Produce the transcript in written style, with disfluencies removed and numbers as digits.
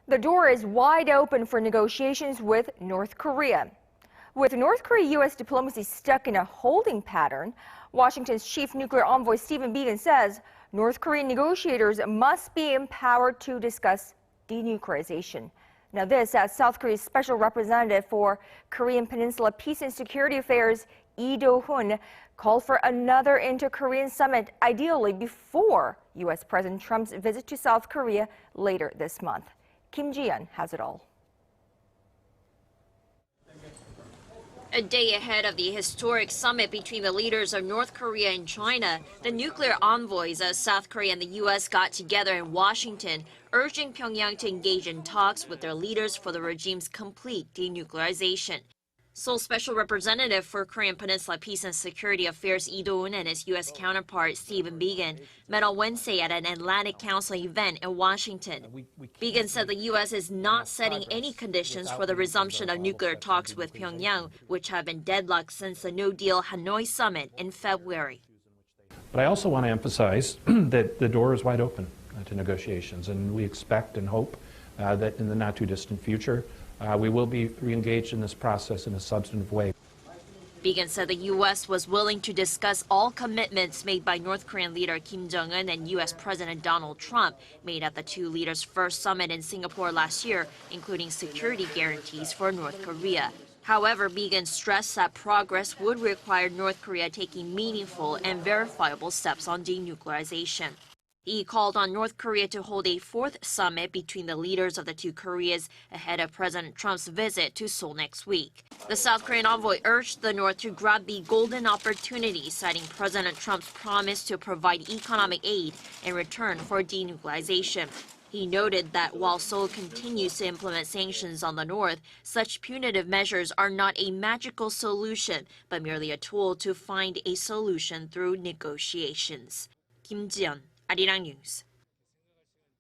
The door is wide open for negotiations with North Korea. With North Korea-U.S. diplomacy stuck in a holding pattern, Washington's chief nuclear envoy Stephen Biegun says North Korean negotiators must be empowered to discuss denuclearization. Now this as South Korea's special representative for Korean Peninsula Peace and Security Affairs Lee Do-hun called for another inter-Korean summit, ideally before U.S. President Trump's visit to South Korea later this month. Kim Ji-yeon has it all. A day ahead of the historic summit between the leaders of North Korea and China, the nuclear envoys of South Korea and the U.S. got together in Washington, urging Pyongyang to engage in talks with their leaders for the regime's complete denuclearization. Seoul Special Representative for Korean Peninsula Peace and Security Affairs Lee Do-hun and his U.S. counterpart Stephen Biegun met on Wednesday at an Atlantic Council event in Washington. Biegun said the U.S. is not setting any conditions for the resumption of nuclear talks with Pyongyang, which have been deadlocked since the no-deal Hanoi summit in February. But I also want to emphasize that the door is wide open to negotiations, and we expect and hope that in the not-too-distant future, we will be re-engaged in this process in a substantive way. Biegun said the U.S. was willing to discuss all commitments made by North Korean leader Kim Jong-un and U.S. President Donald Trump made at the two leaders' first summit in Singapore last year, including security guarantees for North Korea. However, Biegun stressed that progress would require North Korea taking meaningful and verifiable steps on denuclearization. He called on North Korea to hold a fourth summit between the leaders of the two Koreas ahead of President Trump's visit to Seoul next week. The South Korean envoy urged the North to grab the golden opportunity, citing President Trump's promise to provide economic aid in return for denuclearization. He noted that while Seoul continues to implement sanctions on the North, such punitive measures are not a magical solution, but merely a tool to find a solution through negotiations. Kim Ji-yeon, Arirang News.